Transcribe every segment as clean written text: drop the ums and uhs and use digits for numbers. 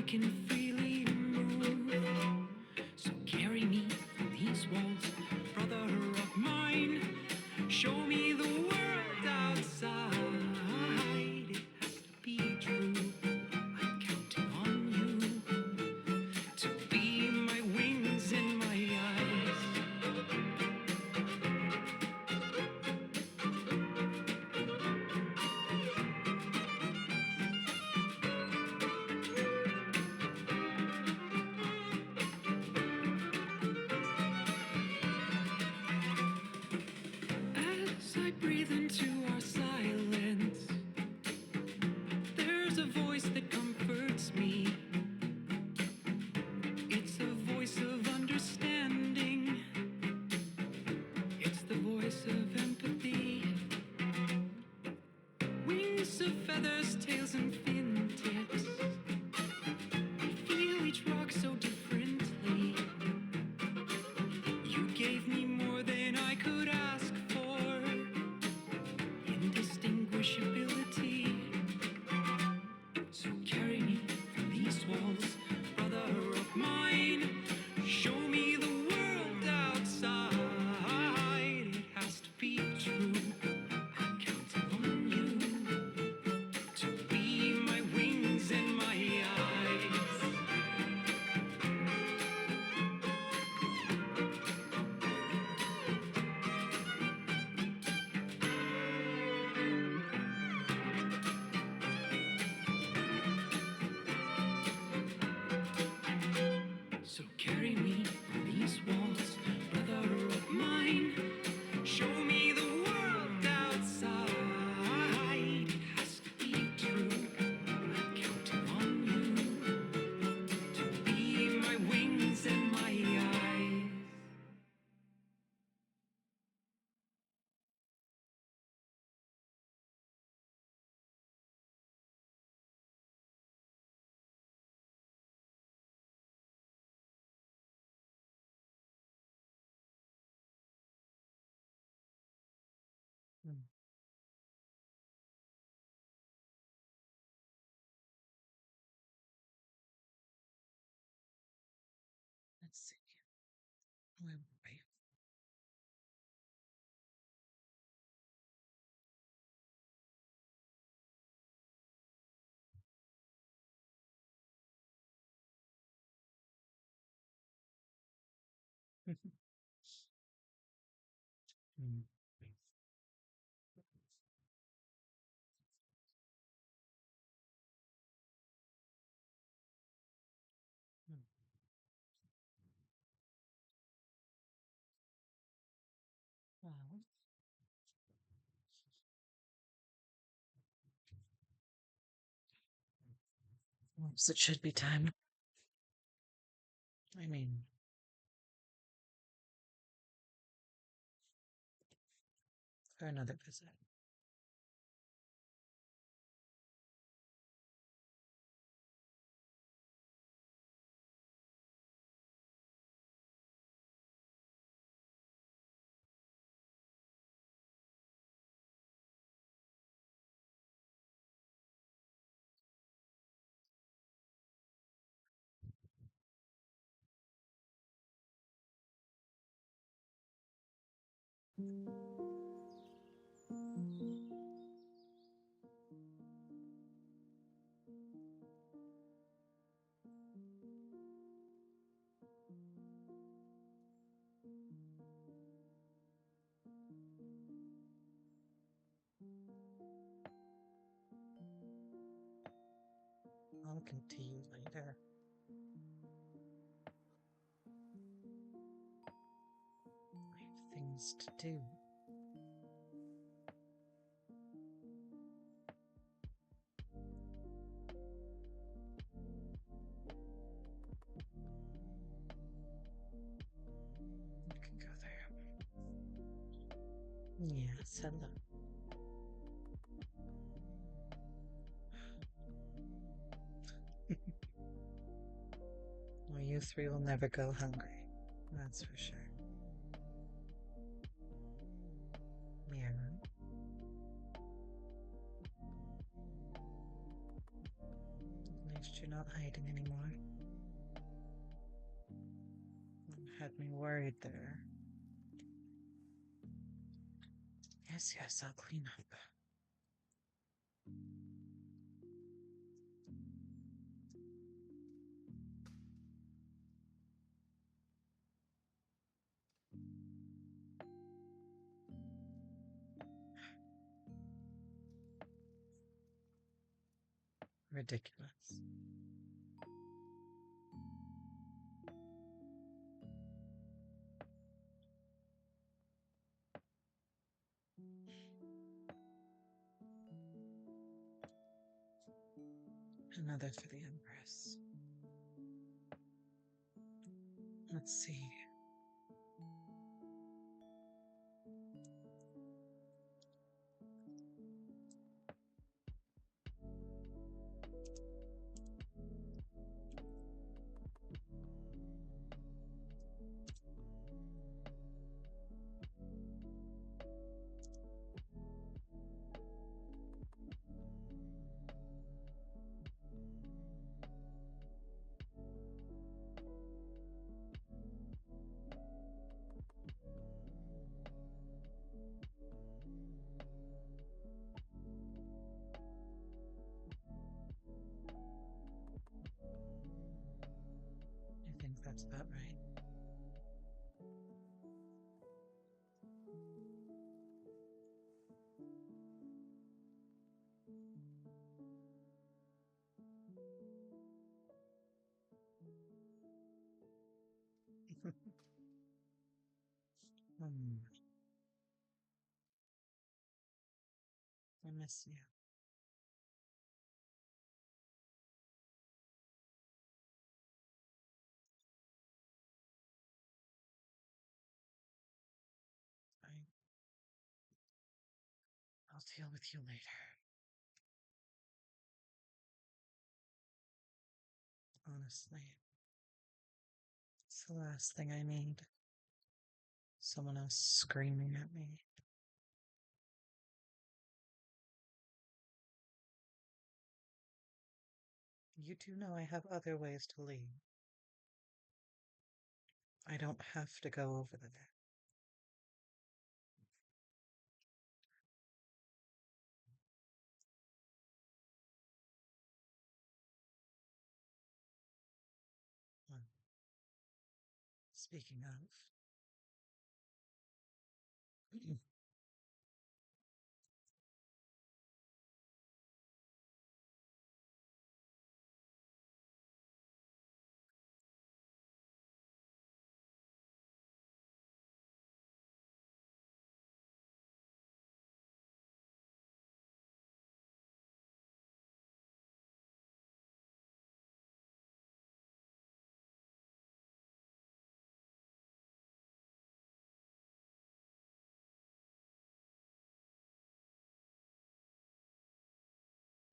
can freely move. So carry me through these walls, brother of mine. Show me the world outside. It has to be true. I'm counting on you to be my wings and my eyes. As I breathe into our silence, there's a voice that comforts me. It's a voice of understanding. It's the voice of empathy. Wings of feathers, tails and fingertips. I feel each rock so differently. You gave me more than I could ask for. Indistinguishability. So carry me through these walls, brother of mine. Show me the world outside. It has to be true. I'm counting on you to be my wings and my eyes. So carry me through these walls, brother of mine. Show me the world outside. It has to be true. I'm counting on you to be my wings and my eyes. Let's see. Where were we? Well, oops, it should be time. I mean, for another visit. I'll come to you later. I have things to do. You can go there. Yes, hello. Well, you three will never go hungry. That's for sure. Yeah. At least you're not hiding anymore. Had me worried there. Yes, I'll clean up. Ridiculous. Another for the Empress. Let's see. I think that's about right. Hmm. I miss you. I'll deal with you later. Honestly, it's the last thing I need. Someone else screaming at me. You do know I have other ways to leave. I don't have to go over there. Well, speaking of,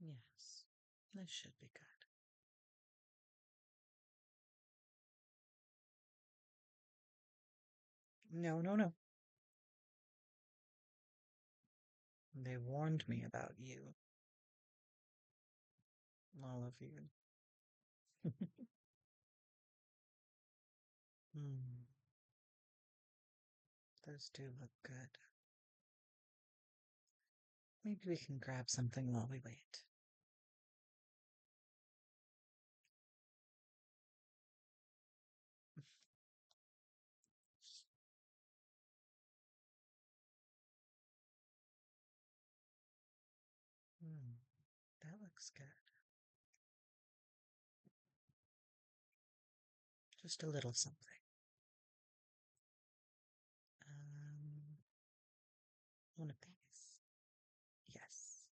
yes, this should be good. No. They warned me about you. All of you. Hmm. Those do look good. Maybe we can grab something while we wait. Hmm. That looks good. Just a little something. Um, one of these. Yes.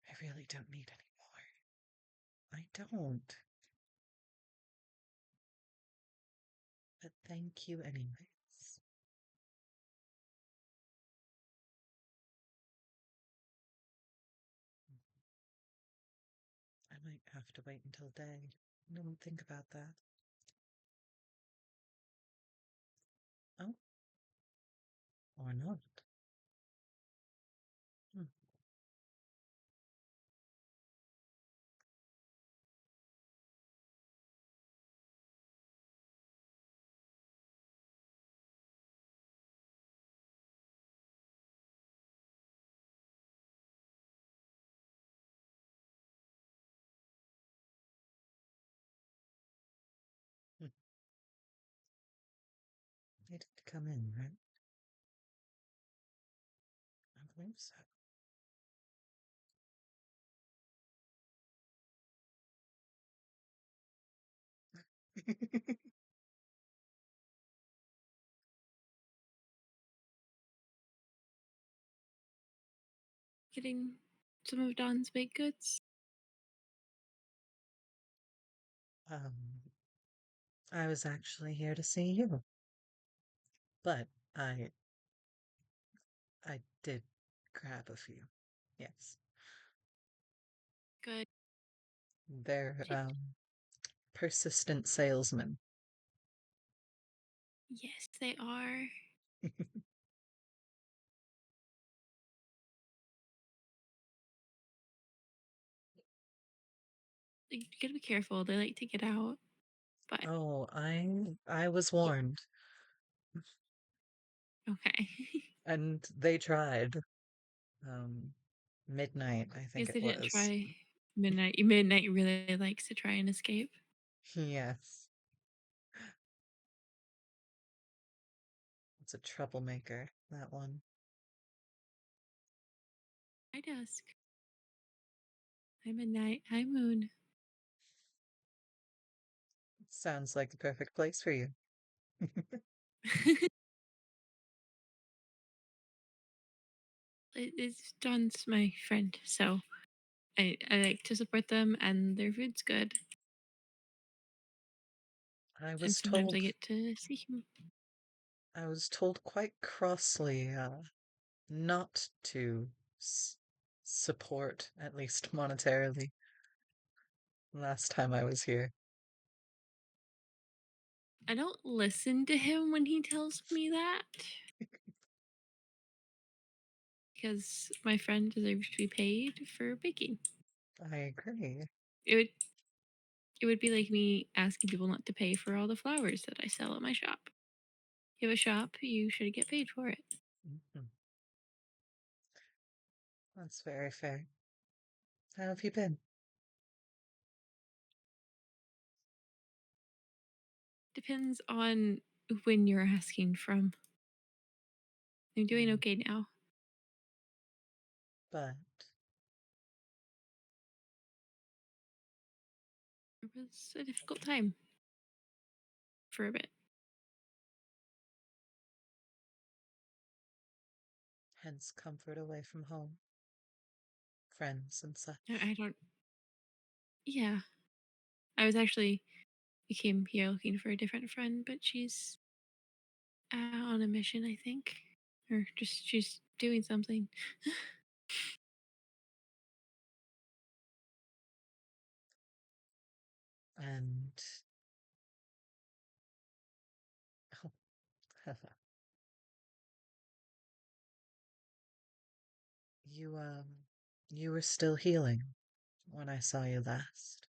I really don't need any more. I don't. But thank you anyways. I might have to wait until day. Don't think about that. Oh, or not. Hmm. They did come in, right? I believe so. Getting some of Don's baked goods. um, I was actually here to see you, but I did grab a few. Yes, Good. they're persistent salesmen. Yes, they are. You gotta be careful. They like to get out. But Oh, I was yeah, warned, okay. and they tried. Um, midnight, I think Guess it they didn't was. try midnight. Midnight really likes to try and escape. Yes, it's a troublemaker, that one. Hi, dusk. Hi, midnight. Hi, moon. Sounds like the perfect place for you. It's John's my friend, so I like to support them, and their food's good. I And was sometimes I told get to see him. I was told quite crossly not to s support, at least monetarily, last time I was here. I don't listen to him when he tells me that because my friend deserves to be paid for baking. I agree. It would it would be like me asking people not to pay for all the flowers that I sell at my shop. You have a shop, you should get paid for it. Mhm. That's very fair. How have you been? Depends on when you're asking from. I'm doing Mm, okay now. but It was a difficult time for a bit. hence comfort away from home, friends and such. I don't. Yeah, I was actually I came here looking for a different friend, but she's on a mission, I think, or just she's doing something. And you you were still healing when I saw you last.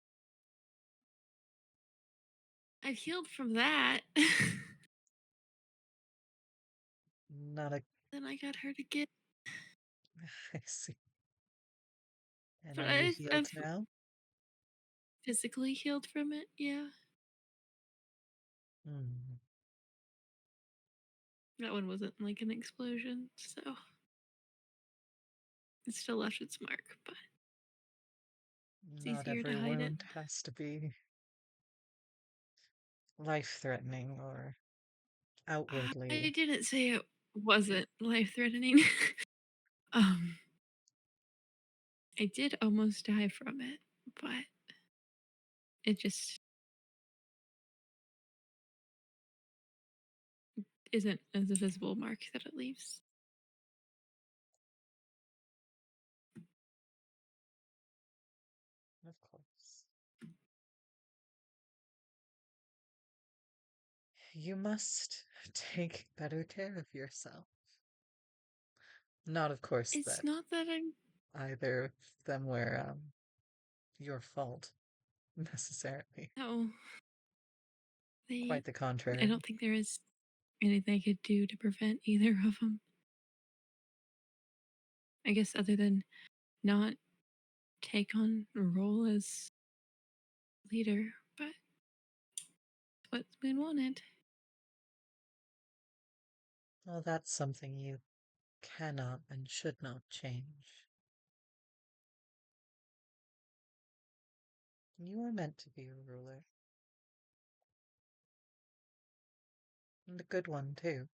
I've healed from that. Not a Then I got hurt again, I see. And but are you I've healed now? physically healed from it. Yeah, Hmm. that one wasn't like an explosion, so it still left its mark, but it's Not easier to every hide it. wound has to be life-threatening or I outwardly. didn't say it wasn't life threatening. um, I did almost die from it, but it just isn't as a visible mark that it leaves. Of course. You must take better care of yourself. Not, of course, It's that not that I'm. either of them were your fault necessarily. No, they. Quite the I don't contrary. think there is anything I could do to prevent either of them. I guess other than not take on a role as leader, but what Spoon wanted. Well, that's something you cannot and should not change. You are meant to be a ruler, and a good one, too.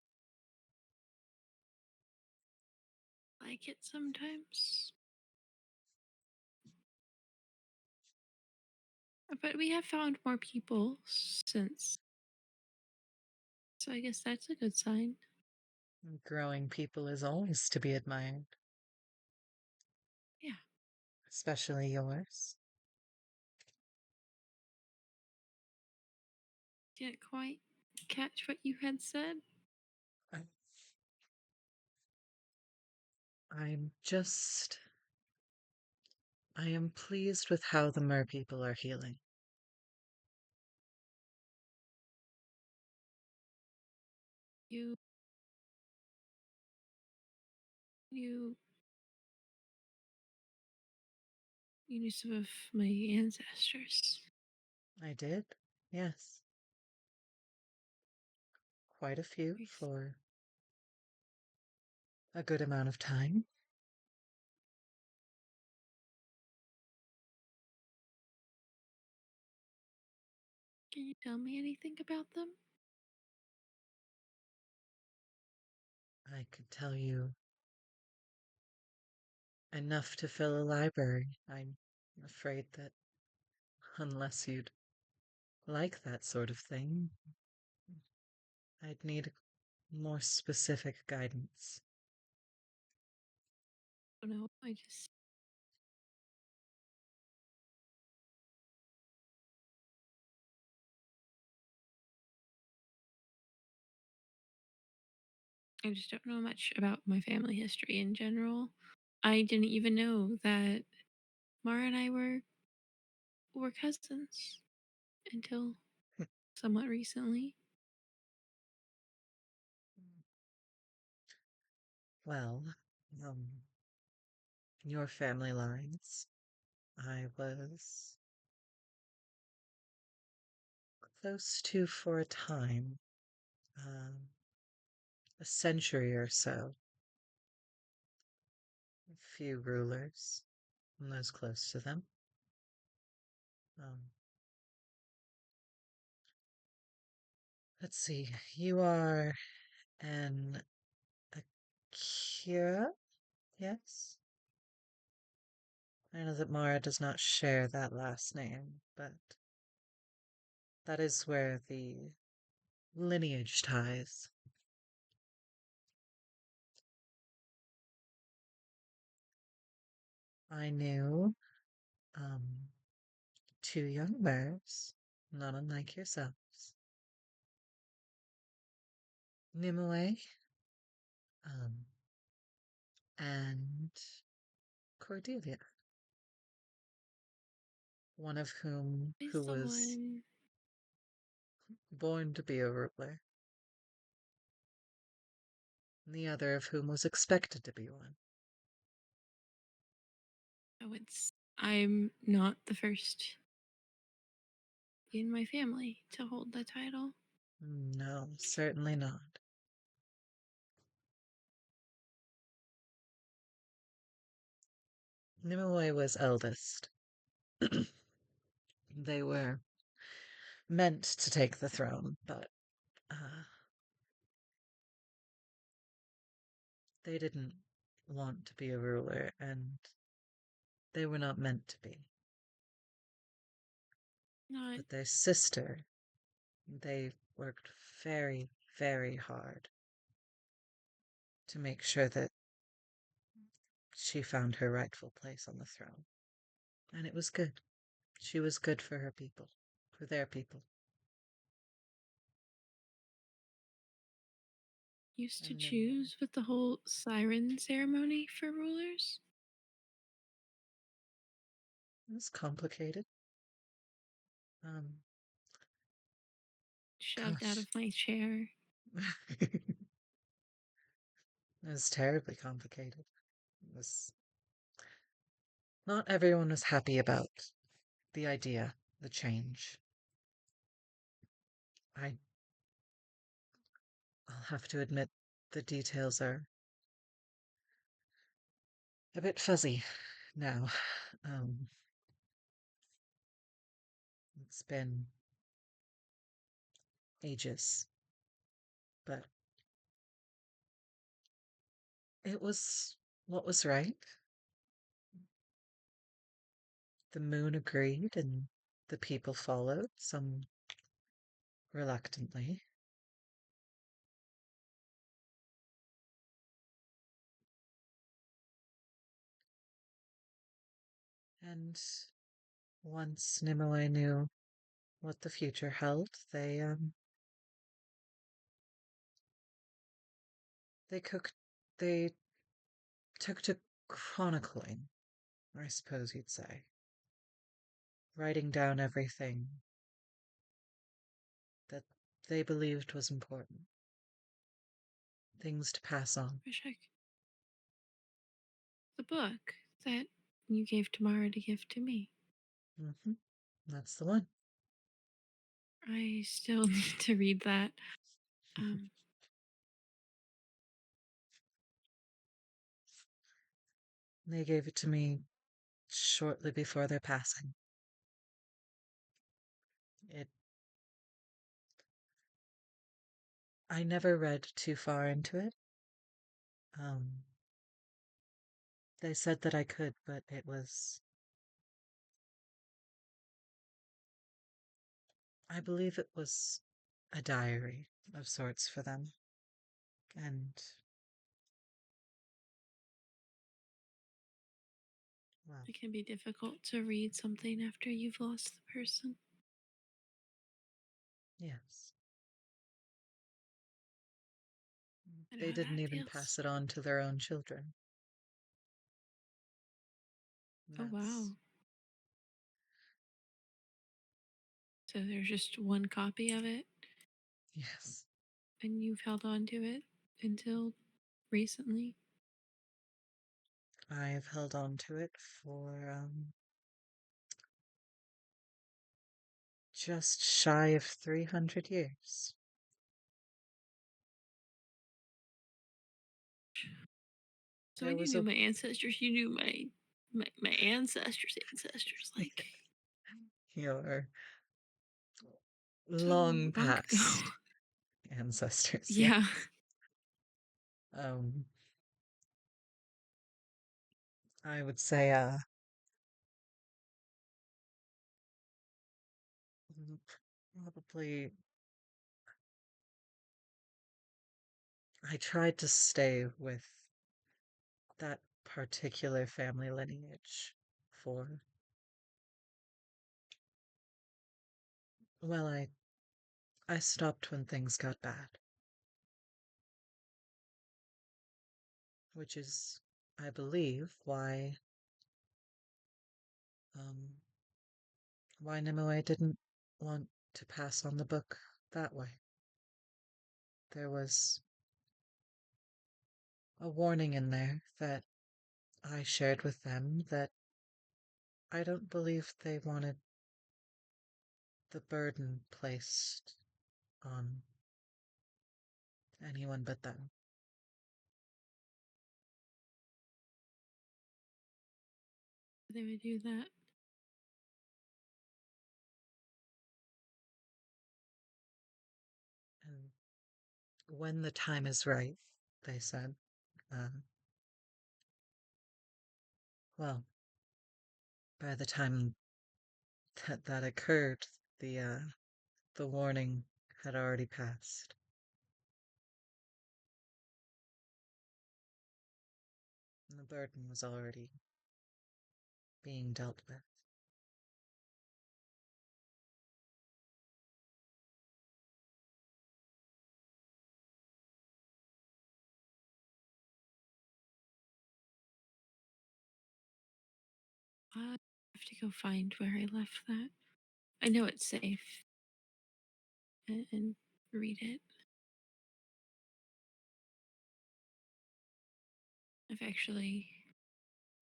Like it sometimes. But we have found more people since, so I guess that's a good sign. Growing people is always to be admired, Yeah. especially yours. Didn't quite catch what you had said. I, I'm just. I am pleased with how the mer people are healing. You you you knew some of my ancestors. I did, yes. Quite a few Nice. for a good amount of time. Can you tell me anything about them? I could tell you enough to fill a library. I'm afraid that unless you'd like that sort of thing, I'd need more specific guidance. Oh no, I just don't know much about my family history in general. I didn't even know that Mara and I were cousins until somewhat recently. Well, um, your family lines, I was close to for a time, um, a century or so. A few rulers, and those close to them. Um, let's see, you are an Akira? Yes? I know that Mara does not share that last name, but that is where the lineage ties. I knew um, two young bears, not unlike yourselves. Nimue um, and Cordelia, one of whom Is who the was one born to be a ruler, and the other of whom was expected to be one. oh it's I'm not the first in my family to hold the title. No, certainly not. Nimue was eldest. They were meant to take the throne, but they didn't want to be a ruler, and they were not meant to be. Not But their sister, they worked very, very hard to make sure that she found her rightful place on the throne. And it was good. She was good for her people, for their people. used to And Nimue. choose with the whole siren ceremony for rulers. It was complicated. Um, Shoved out of gosh. my chair. It was terribly complicated. It was not everyone was happy about the idea, the change. I I'll have to admit the details are a bit fuzzy now. Um, it's been ages, but it was what was right. The moon agreed, and the people followed, some reluctantly. And once Nimue knew what the future held, they cooked they took to chronicling, I suppose you'd say, writing down everything that they believed was important, things to pass on. Wish I could. The book that you gave to Mara to give to me. Hmm. That's the one. I still need to read that. Um, They gave it to me shortly before their passing. It I never read too far into it. Um, they said that I could, but I believe it was a diary of sorts for them. And, well, it can be difficult to read something after you've lost the person. yes. I know They how didn't that even feels. pass it on to their own children. Oh, That's, wow. So there's just one copy of it, yes. and you've held on to it until recently. I have held on to it for just shy of 300 years. So There when you was knew a my ancestors, you knew my ancestors' ancestors, like your so long long ago. past ancestors, Yeah. yes. Um, I would say, probably I tried to stay with that particular family lineage for, well, I stopped when things got bad, which is, I believe, um, why Nimue didn't want to pass on the book that way. There was a warning in there that I shared with them that I don't believe they wanted the burden placed on anyone but them. They would do that. And when the time is right, they said, um, well, by the time that occurred, the warning had already passed, and the burden was already being dealt with. I have to go find where I left that. I know it's safe and read it. I've actually,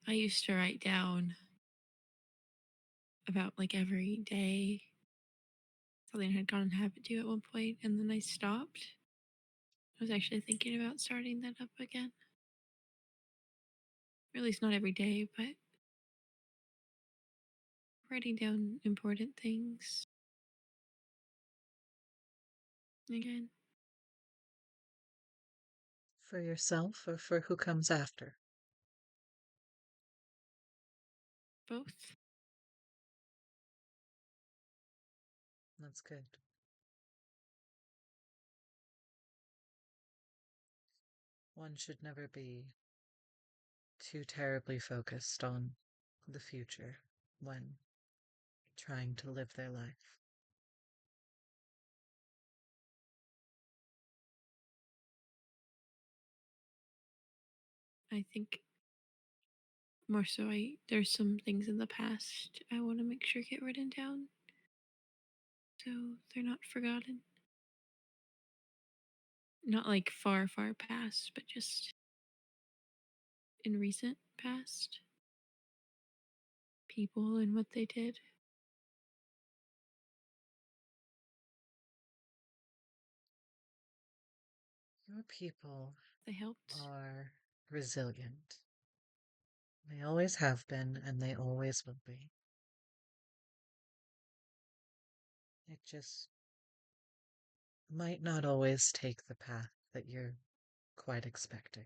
I used to write down about like every day something had gotten habit to at one point, and then I stopped. I was actually thinking about starting that up again. Or at least not every day, but writing down important things again. For yourself or for who comes after? Both. That's good. One should never be too terribly focused on the future when trying to live their life. I think more so there's some things in the past I want to make sure get written down so they're not forgotten. Not like far, far past, but just in recent past. People and what they did. Your people They helped. are resilient. They always have been, and they always will be. It just might not always take the path that you're quite expecting.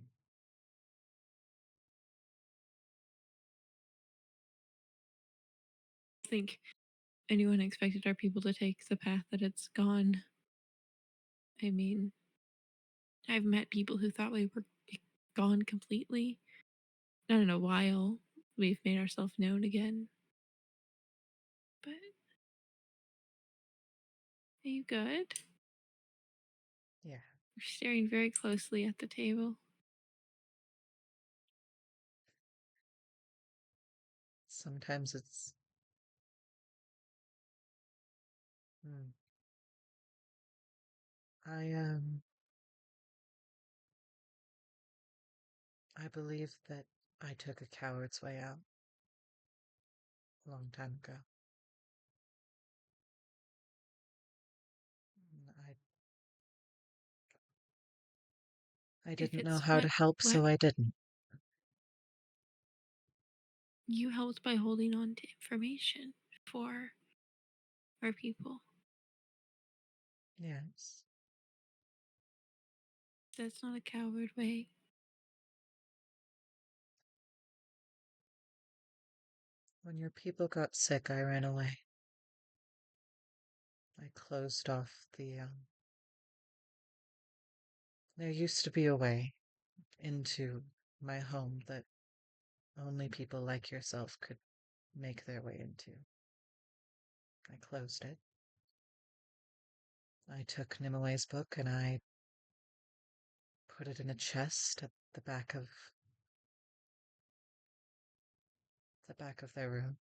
I think anyone expected our people to take the path that it's gone. I mean, I've met people who thought we were gone completely. Not in a while. We've made ourselves known again. But are you good? Yeah, We're staring very closely at the table. sometimes it's. Hmm, I I believe that I took a coward's way out a long time ago. I If didn't know it's how to help, what so I didn't. you helped by holding on to information for our people. Yes. That's not a coward way. When your people got sick, I ran away. I closed off the. There used to be a way into my home that only people like yourself could make their way into. I closed it. I took Nimue book and I put it in a chest at the back of their room.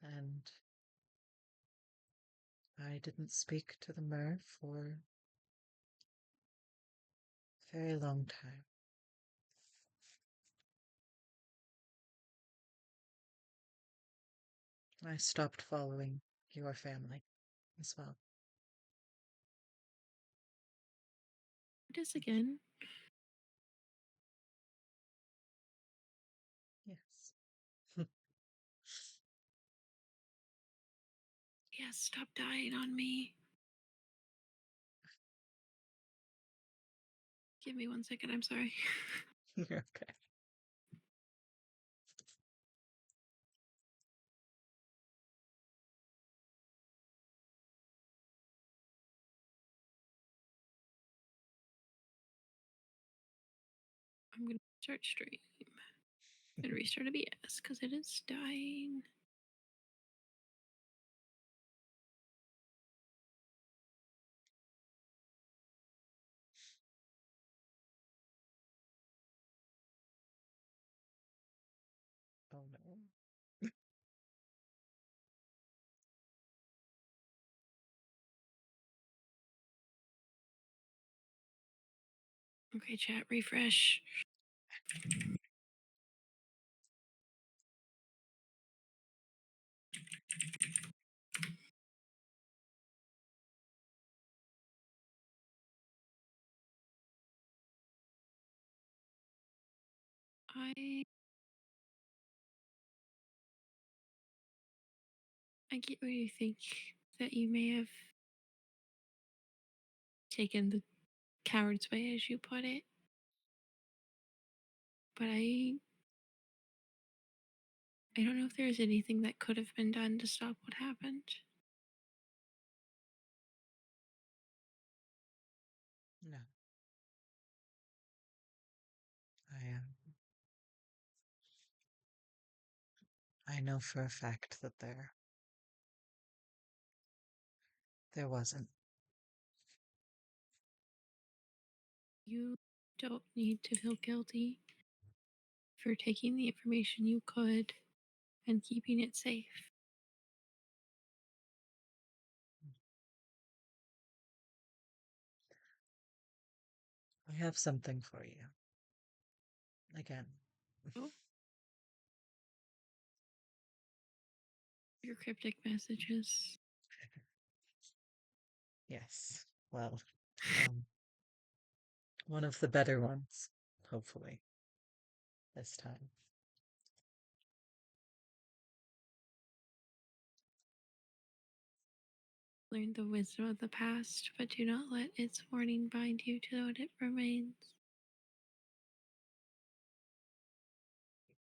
And I didn't speak to the mer for a very long time. I stopped following your family as well. It is again. Yes. Yes, stop dying on me. Give me 1 second, I'm sorry. You're okay. I'm gonna start stream and restart OBS because it is dying. Oh no. Okay, chat, refresh. I I get where you think that you may have taken the coward's way, as you put it, but I don't know if there's anything that could have been done to stop what happened. No, I know for a fact that there wasn't. You don't need to feel guilty for taking the information you could and keeping it safe. I have something for you. Again. Oh, your cryptic messages. Yes. Well, um, one of the better ones, hopefully, this time. Learn the wisdom of the past, but do not let its warning bind you to what it remains.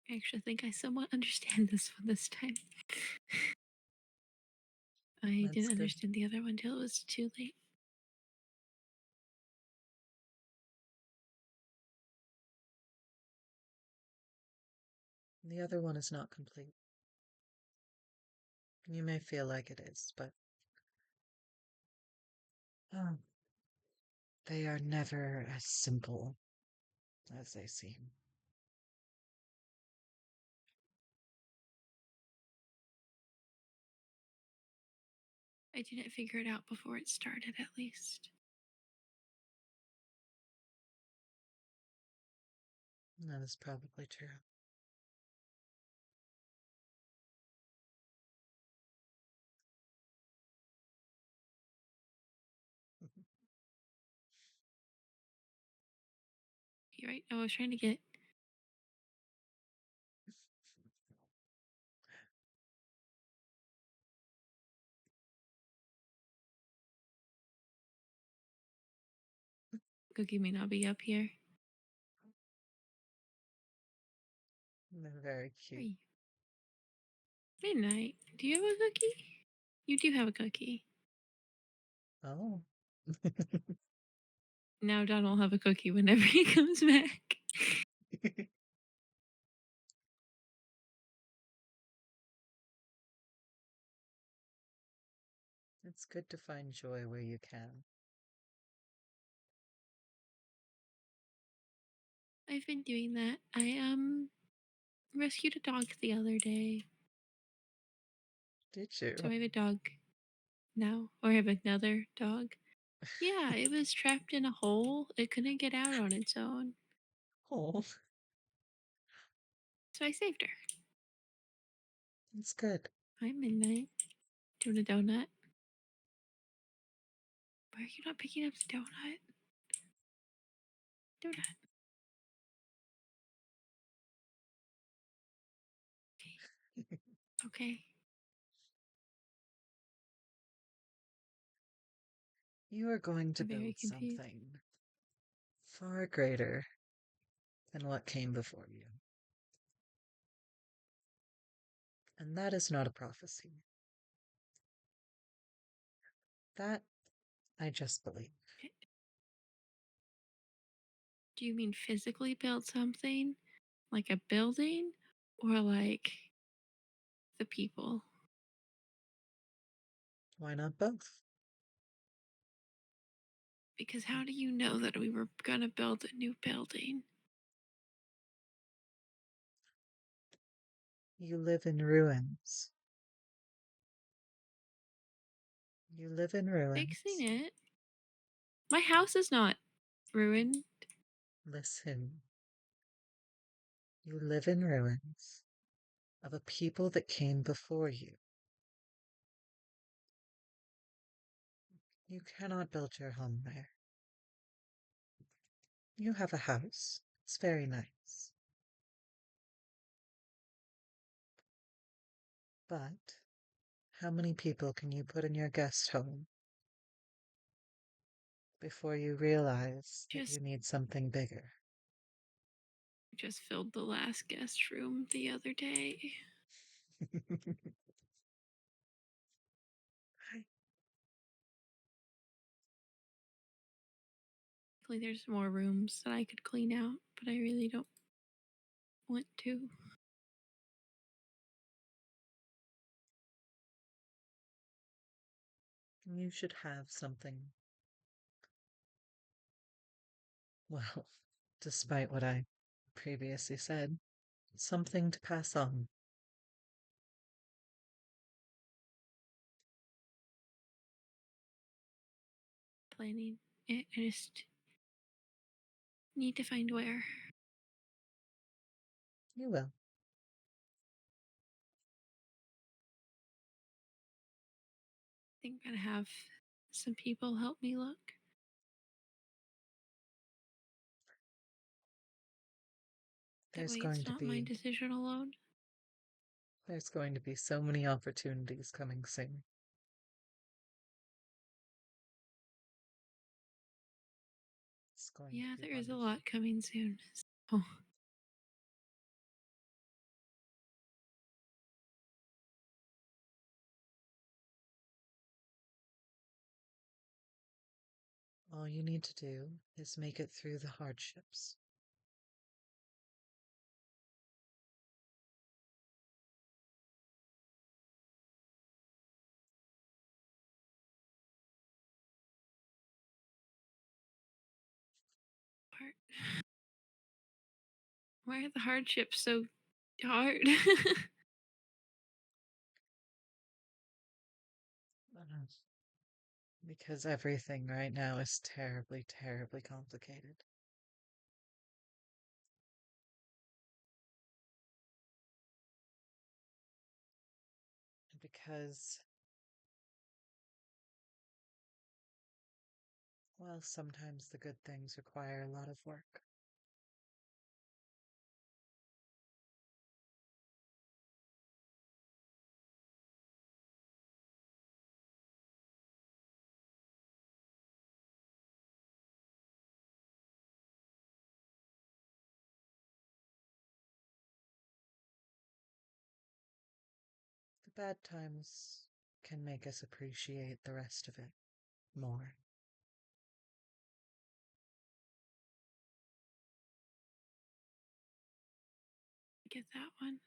I actually think I somewhat understand this one this time. I That's didn't good. understand the other one till it was too late. The other one is not complete. You may feel like it is, but oh, they are never as simple as they seem. I didn't figure it out before it started, at least. That is probably true. You're right. I was trying to get. Cookie may not be up here. They're very Where are cute. you? Midnight. Do you have a cookie? You do have a cookie. Oh. Now Don will have a cookie whenever he comes back. It's good to find joy where you can. I've been doing that. I rescued a dog the other day. Did So you? I have a dog now. Or I have another dog. Yeah, it was trapped in a hole. It couldn't get out on its own. Oh, So I saved her. it's good. Hi, Midnight. Doing a donut. Why are you not picking up the donut? Donut. Okay. You are going to I'm very build confused. something far greater than what came before you. And that is not a prophecy. That I just believe. Do you mean physically build something? Like a building? Or like the people? Why not both? Because how do you know that we were gonna build a new building? You live in ruins. You live in Fixing ruins. it. My house is not ruined. Listen, you live in ruins of a people that came before you. You cannot build your home there. You have a house. It's very nice. But how many people can you put in your guest home before you realize that you Just need something bigger? just filled the last guest room the other day. Luckily, there's more rooms that I could clean out, but I really don't want to. You should have something. Well, despite what I previously said, something to pass on. Planning it. I just need to find where. You will. I think I'm gonna have some people help me look. That There's way going it's to not my be decision alone. there's going to be so many opportunities coming soon. It's going to Yeah, be there is a wonderful. lot coming soon. So All you need to do is make it through the hardships. hard. Why are the hardships so hard? Uh, because everything right now is terribly, terribly complicated. Because, well, sometimes the good things require a lot of work. The bad times can make us appreciate the rest of it more. Get that one.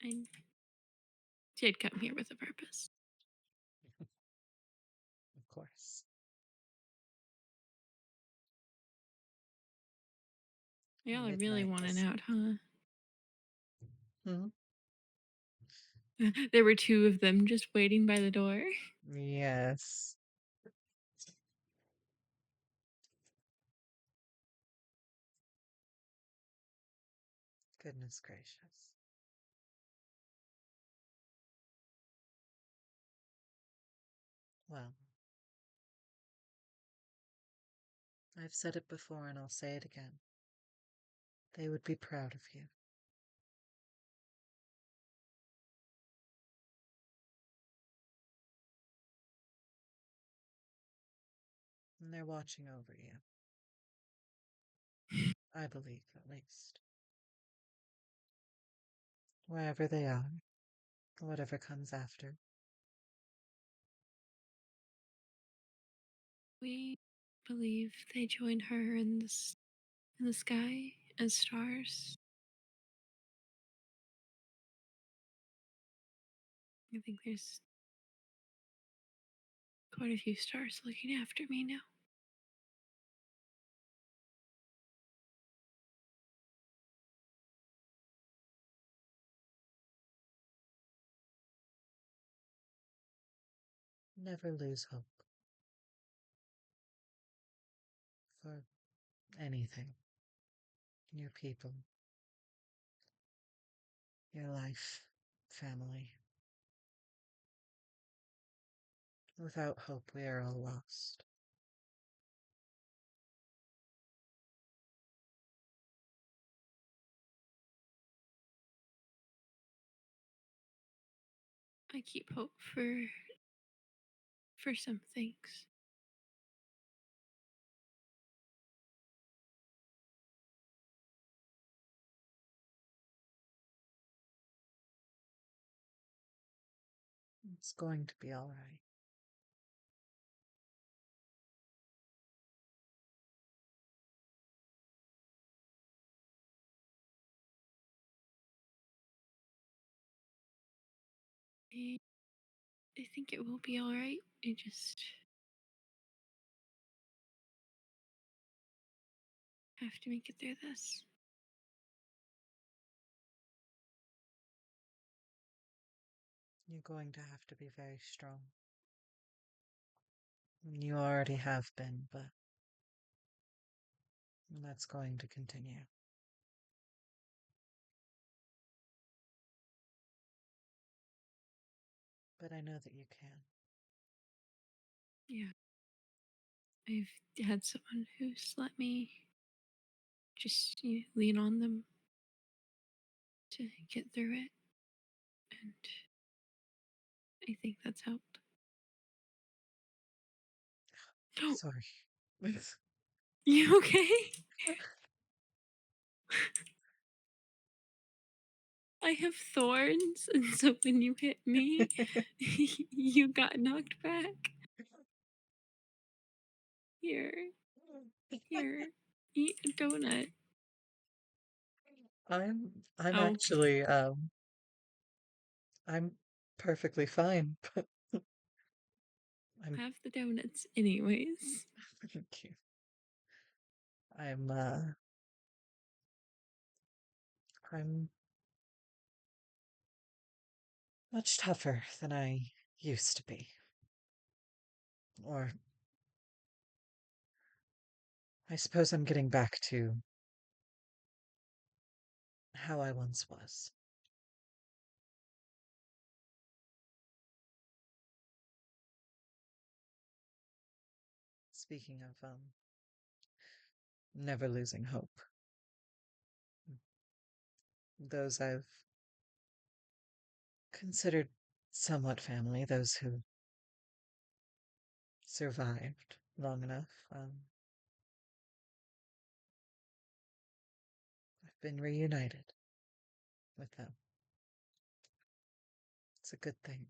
I did come here with a purpose. Of course. Y'all are really Midnight wanting is. out, huh? Hmm? There were two of them just waiting by the door. Yes. Goodness gracious. Well, I've said it before and I'll say it again. They would be proud of you. And they're watching over you. I believe, at least. Wherever they are, whatever comes after. We believe they join her in in the sky as stars. I think there's quite a few stars looking after me now. Never lose hope for anything. Your people, your life, family. Without hope, we are all lost. I keep hope for some things. It's going to be all right. I, I think it will be all right. I just have to make it through this. You're going to have to be very strong. You already have been, but that's going to continue. But I know that you can. Yeah. I've had someone who's let me just lean on them to get through it, and I think that's helped. Oh, Sorry. you okay? I have thorns, and so when you hit me, you got knocked back. Here, here, eat a donut. I'm Oh, actually I'm perfectly fine, but I'm have the donuts anyways. thank you. I'm I'm much tougher than I used to be. Or I suppose I'm getting back to how I once was. Speaking of never losing hope. Those I've considered somewhat family, those who survived long enough. I've been reunited with them. It's a good thing.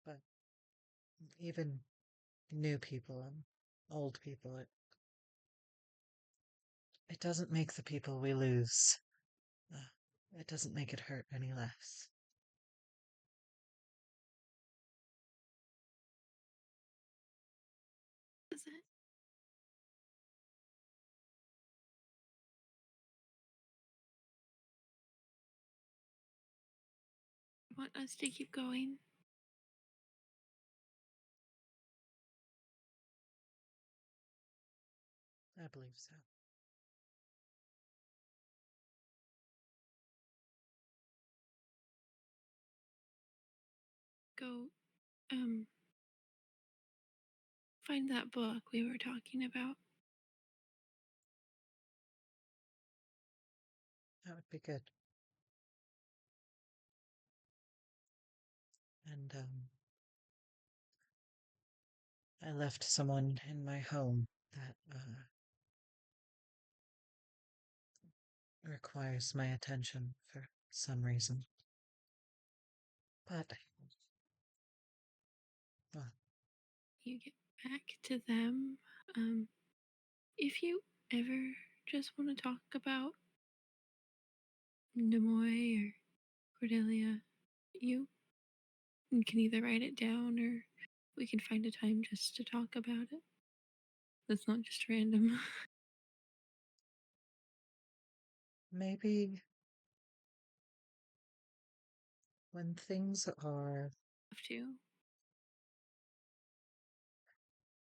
But even new people and old people, it doesn't make the people we lose, uh, it doesn't make it hurt any less. Is it? Want us to keep going? I believe so. Go, um, find that book we were talking about. That would be good. And I left someone in my home that requires my attention for some reason. But, well, You get back to them. Um, if you ever just want to talk about Nemoy or Cordelia, you can either write it down or we can find a time just to talk about it. That's not just random. Maybe when things are Have to.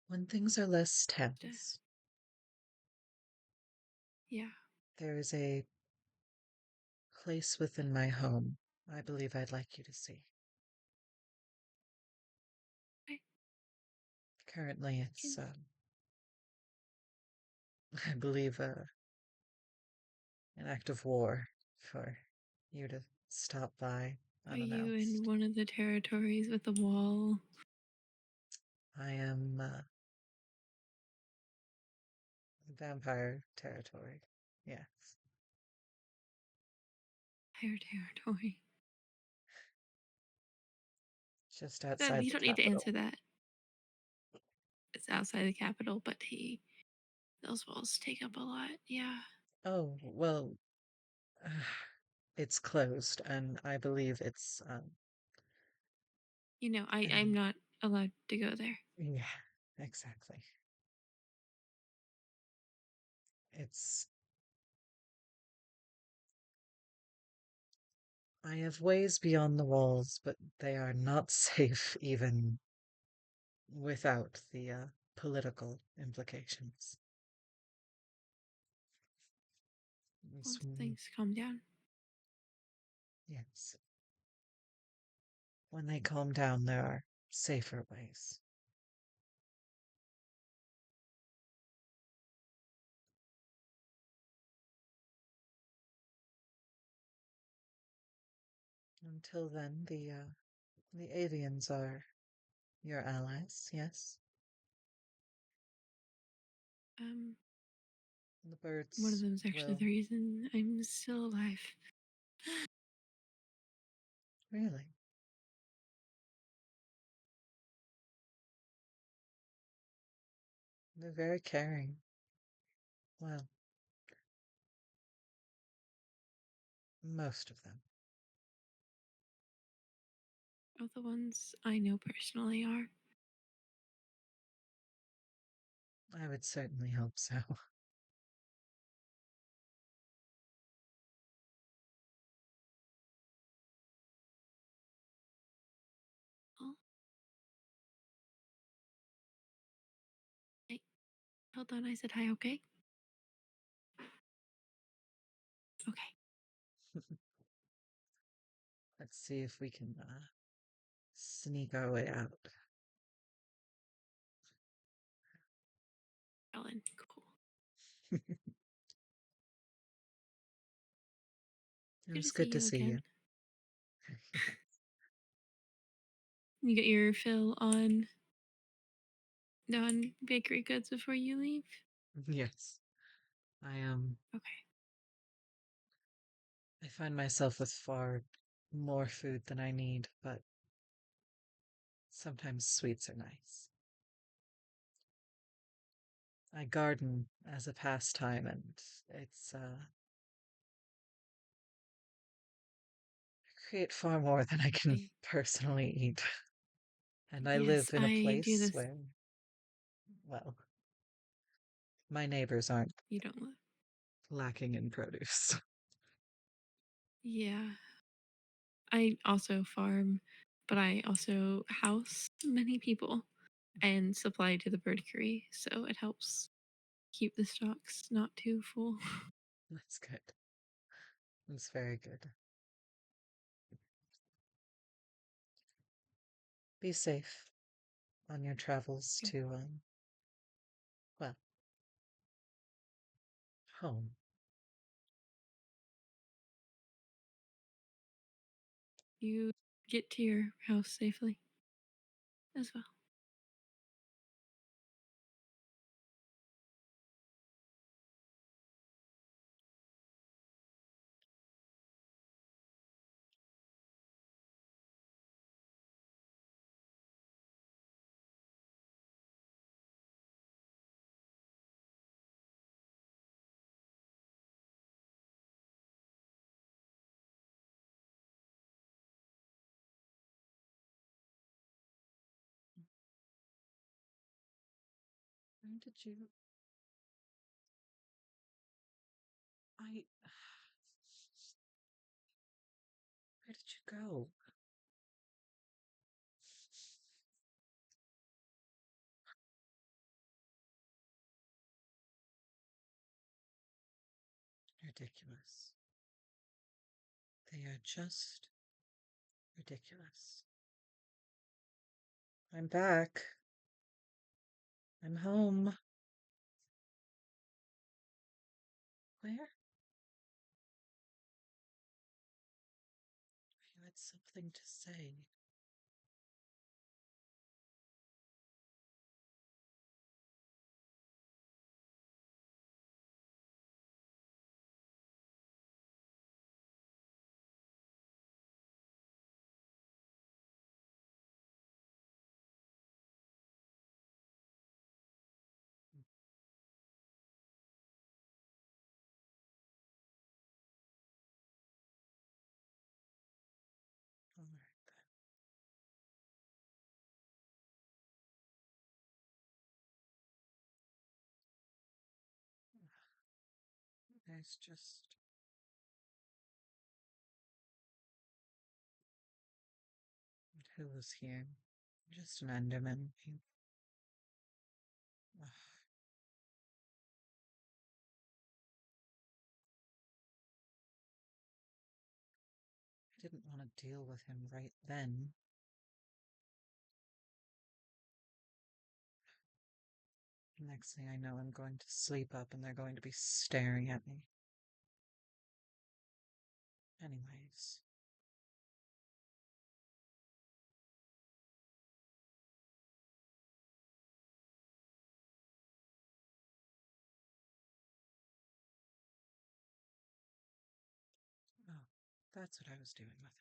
when things are less Just, tense, yeah. there is a place within my home I believe I'd like you to see. I Currently, it's, can. I believe, an act of war for you to stop by Are you in unannounced. one of the territories with the wall? I am vampire territory. Yes, Higher territory. just outside You the don't need to capital. answer that. It's outside the capital, but those walls take up a lot. Yeah. Oh, well, it's closed, and I believe it's, I'm not allowed to go there. yeah, exactly. It's, I have ways beyond the walls, but they are not safe even without the political implications. Well, It's, things calm down. yes, when they calm down, there are safer ways. Until then, the avians are your allies, yes? Um, The One of birds them is actually will. the reason I'm still alive. Really? They're very caring. Well, most of them. All the ones I know personally are. I would certainly hope so. Oh, hey, hold on. I said hi, okay? Okay. Let's see if we can sneak our way out. Ellen, cool. It Good to was see good to you see you. again. You get your fill on non-bakery goods before you leave? Yes, I Okay. I find myself with far more food than I need, but sometimes sweets are nice. I garden as a pastime, and it's create far more than I can I, personally eat. And I yes, live in a I do place this. where, well, my neighbors aren't You don't live. lacking in produce. Yeah. I also farm, but I also house many people and supply to the birdery, so it helps keep the stocks not too full. That's good. That's very good. Be safe on your travels to, well, home. You get to your house safely as well. did you... I... Where did you go? Ridiculous. They are just ridiculous. I'm back. I'm home. Where? You had something to say. All right then. There's just... Who was here? Just an Enderman. Ugh. I didn't want to deal with him right then. Next thing I know, I'm going to sleep up and they're going to be staring at me. Anyways. Oh, that's what I was doing with it.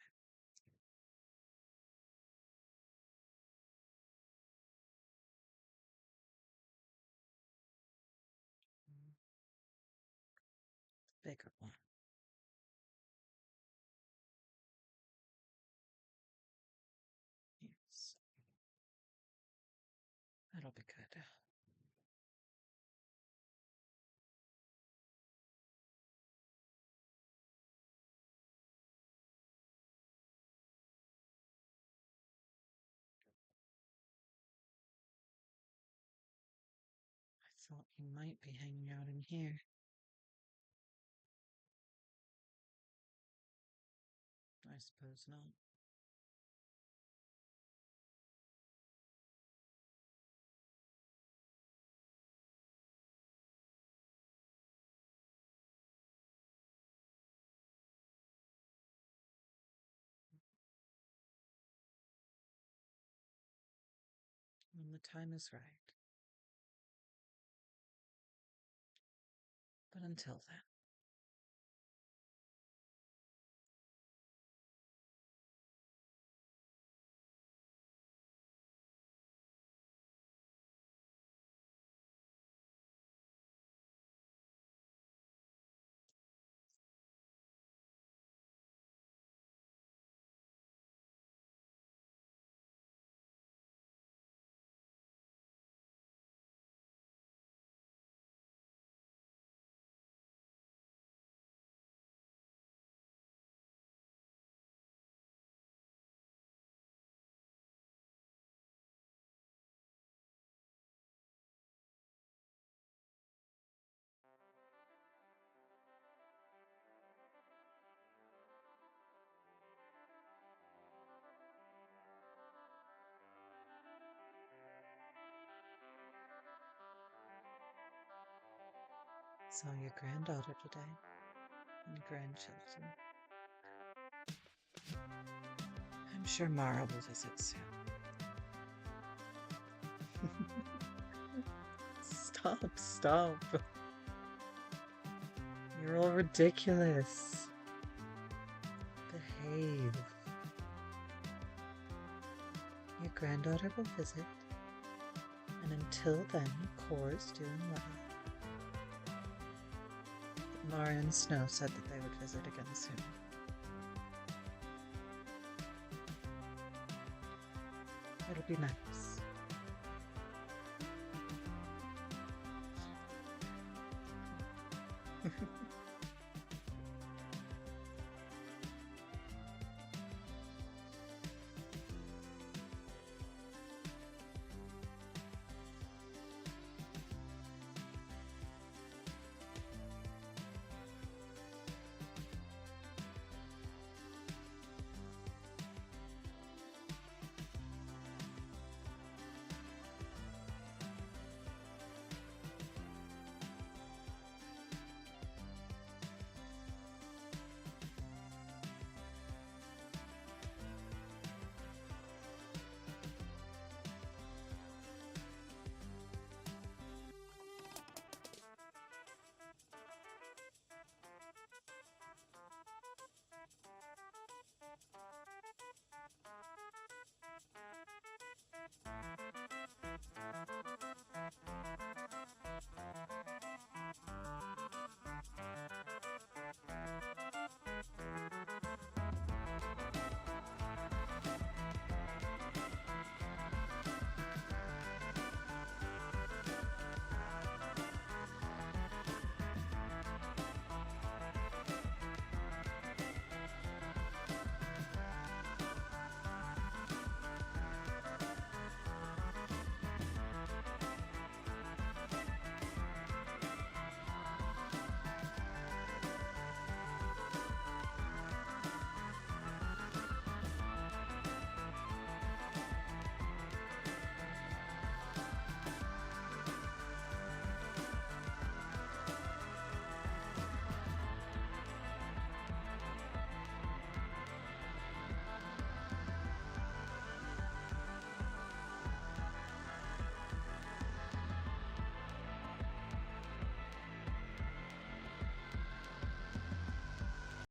Mm, bigger one. Yes. That'll be good. I thought he might be hanging out in here. I suppose not. When the time is right. But until then. Saw your granddaughter today. And grandchildren. I'm sure Mara will visit soon. Stop. You're all ridiculous. Behave. Your granddaughter will visit. And until then, Cora's doing well. But Mara and Snow said that they would visit again soon. It'll be nice.